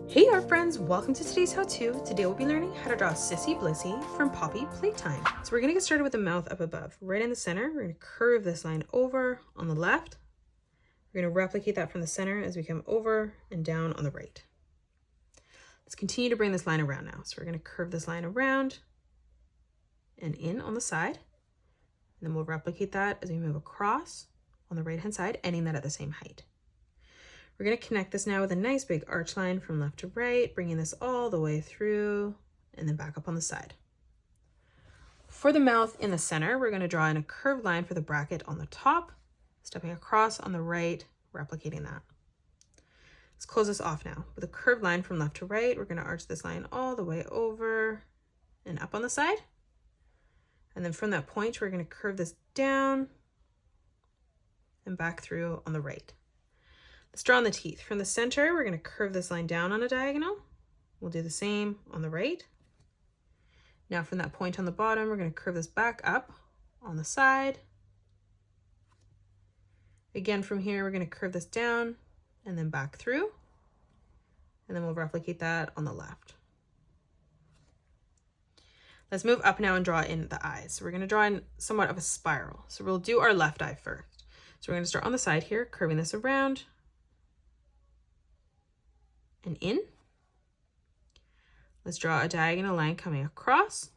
Hey art friends, welcome to today's how-to. Today we'll be learning how to draw Sissy Blissy from Poppy Playtime. So we're gonna get started with the mouth up above. Right in the center, we're gonna curve this line over on the left. We're gonna replicate that from the center as we come over and down on the right. Let's continue to bring this line around now. So we're gonna curve this line around and in on the side. And then we'll replicate that as we move across on the right-hand side, ending that at the same height. We're going to connect this now with a nice big arch line from left to right, bringing this all the way through and then back up on the side. For the mouth in the center, we're going to draw in a curved line for the bracket on the top, stepping across on the right, replicating that. Let's close this off now. With a curved line from left to right, we're going to arch this line all the way over and up on the side. And then from that point, we're going to curve this down and back through on the right. Let's draw on the teeth. From the center, we're going to curve this line down on a diagonal. We'll do the same on the right. Now from that point on the bottom, we're going to curve this back up on the side. Again, from here, we're going to curve this down and then back through. And then we'll replicate that on the left. Let's move up now and draw in the eyes. So we're going to draw in somewhat of a spiral. So we'll do our left eye first. So we're going to start on the side here, curving this around and in. Let's draw a diagonal line coming across.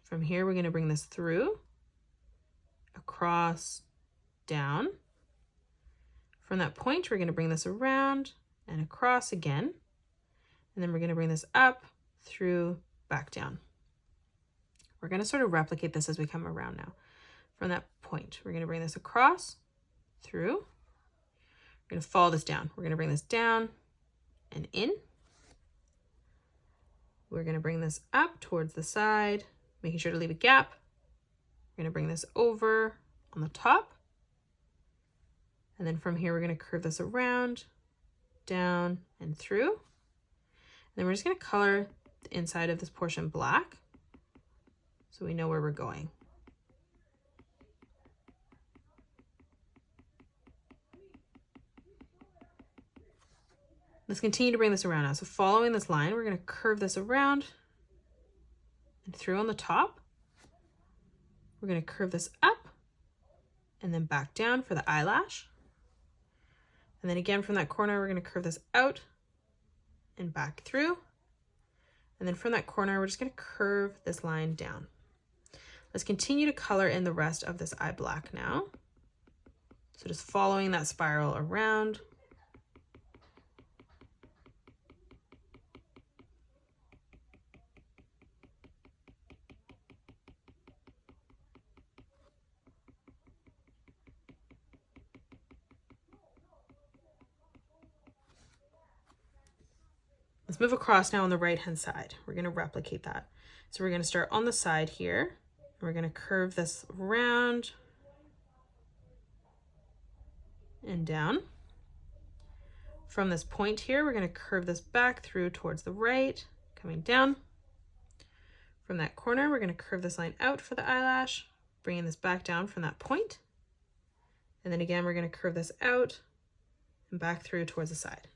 From here, we're going to bring this through, across, down. From that point, we're going to bring this around and across again. And then we're going to bring this up, through, back down. We're going to sort of replicate this as we come around now. From that point, we're going to bring this across, through. We're going to follow this down. We're going to bring this down and in. We're going to bring this up towards the side, making sure to leave a gap. We're going to bring this over on the top. And then from here, we're going to curve this around, down, and through. And then we're just going to color the inside of this portion black so we know where we're going. Let's continue to bring this around now. So following this line, we're going to curve this around and through on the top. We're going to curve this up and then back down for the eyelash. And then again from that corner, we're going to curve this out and back through. And then from that corner, we're just going to curve this line down. Let's continue to color in the rest of this eye black now. So just following that spiral around. Let's move across now on the right-hand side. We're going to replicate that. So we're going to start on the side here. We're going to curve this around and down. From this point here, we're going to curve this back through towards the right, coming down. From that corner, we're going to curve this line out for the eyelash, bringing this back down from that point. And then again, we're going to curve this out and back through towards the side.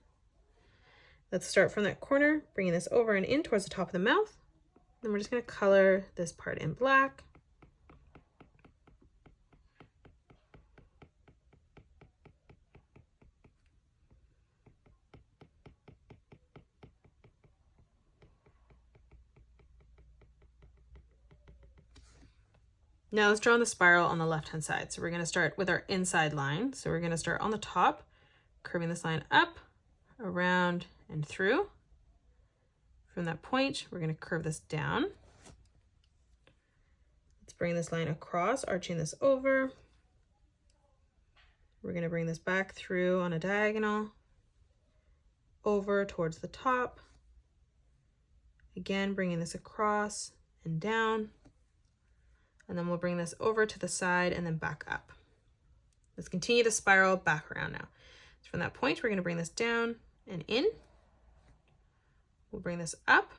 Let's start from that corner, bringing this over and in towards the top of the mouth. Then we're just going to color this part in black. Now let's draw on the spiral on the left-hand side. So we're going to start with our inside line. So we're going to start on the top, curving this line up, around, and through. From that point, we're going to curve this down. Let's bring this line across, arching this over. We're going to bring this back through on a diagonal, over towards the top. Again, bringing this across and down. And then we'll bring this over to the side and then back up. Let's continue the spiral back around now. So from that point, we're going to bring this down and in. We'll bring this up.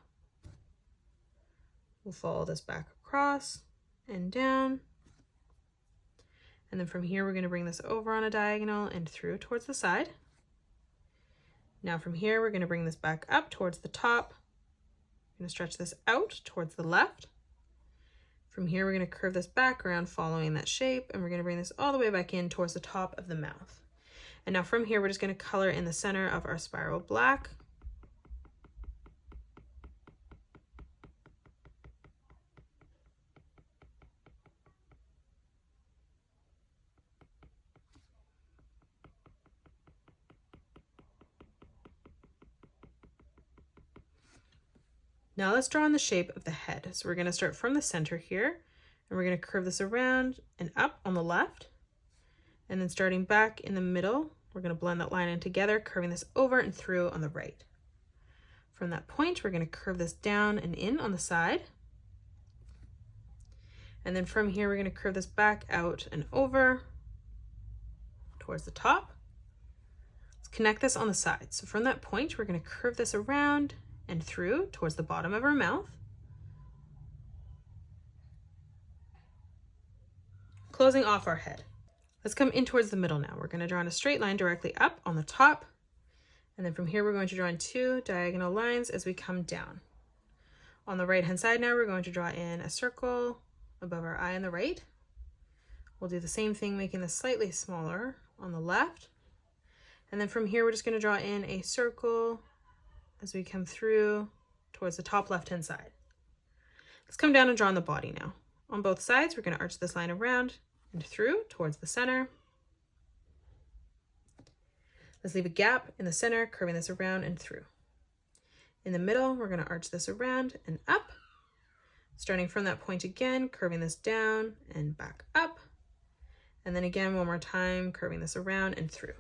We'll follow this back across and down. And then from here, we're going to bring this over on a diagonal and through towards the side. Now from here, we're going to bring this back up towards the top. I'm going to stretch this out towards the left. From here, we're going to curve this back around following that shape, and we're going to bring this all the way back in towards the top of the mouth. And now from here, we're just going to color in the center of our spiral black. Now let's draw in the shape of the head. So we're going to start from the center here, and we're going to curve this around and up on the left. And then starting back in the middle, we're going to blend that line in together, curving this over and through on the right. From that point, we're going to curve this down and in on the side. And then from here, we're going to curve this back out and over towards the top. Let's connect this on the side. So from that point, we're going to curve this around and through towards the bottom of our mouth. Closing off our head. Let's come in towards the middle now. We're going to draw in a straight line directly up on the top. And then from here, we're going to draw in 2 diagonal lines as we come down. On the right hand side now, we're going to draw in a circle above our eye on the right. We'll do the same thing, making this slightly smaller on the left. And then from here, we're just going to draw in a circle as we come through towards the top left-hand side. Let's come down and draw on the body now. On both sides, we're going to arch this line around and through towards the center. Let's leave a gap in the center, curving this around and through. In the middle, we're going to arch this around and up. Starting from that point again, curving this down and back up. And then again, one more time, curving this around and through.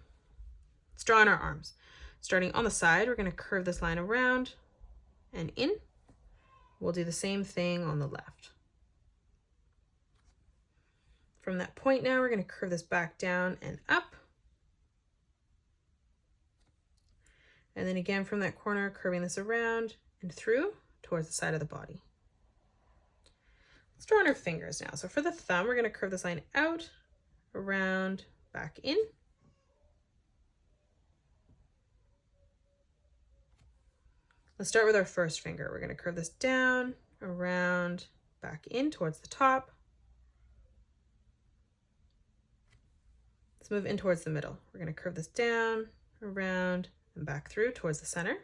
Let's draw in our arms. Starting on the side, we're going to curve this line around and in. We'll do the same thing on the left. From that point now, we're going to curve this back down and up. And then again from that corner, curving this around and through towards the side of the body. Let's draw on our fingers now. So for the thumb, we're going to curve this line out, around, back in. Let's start with our first finger. We're going to curve this down, around, back in towards the top. Let's move in towards the middle. We're going to curve this down, around, and back through towards the center.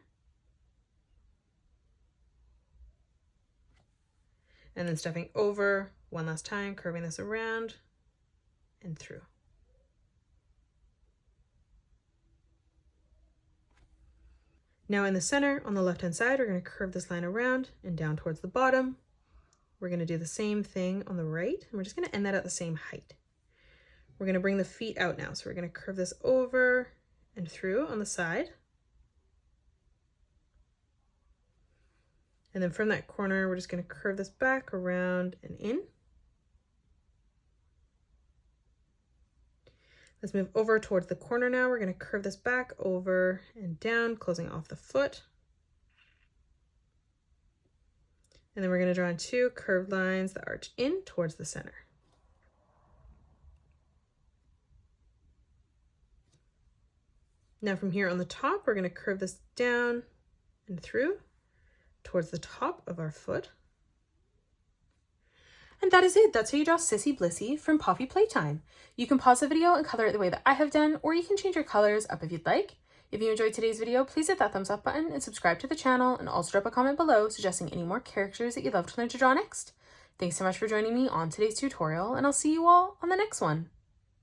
And then stepping over one last time, curving this around and through. Now in the center, on the left-hand side, we're going to curve this line around and down towards the bottom. We're going to do the same thing on the right, and we're just going to end that at the same height. We're going to bring the feet out now. So we're going to curve this over and through on the side. And then from that corner, we're just going to curve this back around and in. Let's move over towards the corner now. We're going to curve this back over and down, closing off the foot. And then we're going to draw in 2 curved lines that arch in towards the center. Now from here on the top, we're going to curve this down and through towards the top of our foot. And that is it. That's how you draw Sissy Blissy from Poppy Playtime. You can pause the video and color it the way that I have done, or you can change your colors up if you'd like. If you enjoyed today's video, please hit that thumbs up button and subscribe to the channel, and also drop a comment below suggesting any more characters that you'd love to learn to draw next. Thanks so much for joining me on today's tutorial, and I'll see you all on the next one.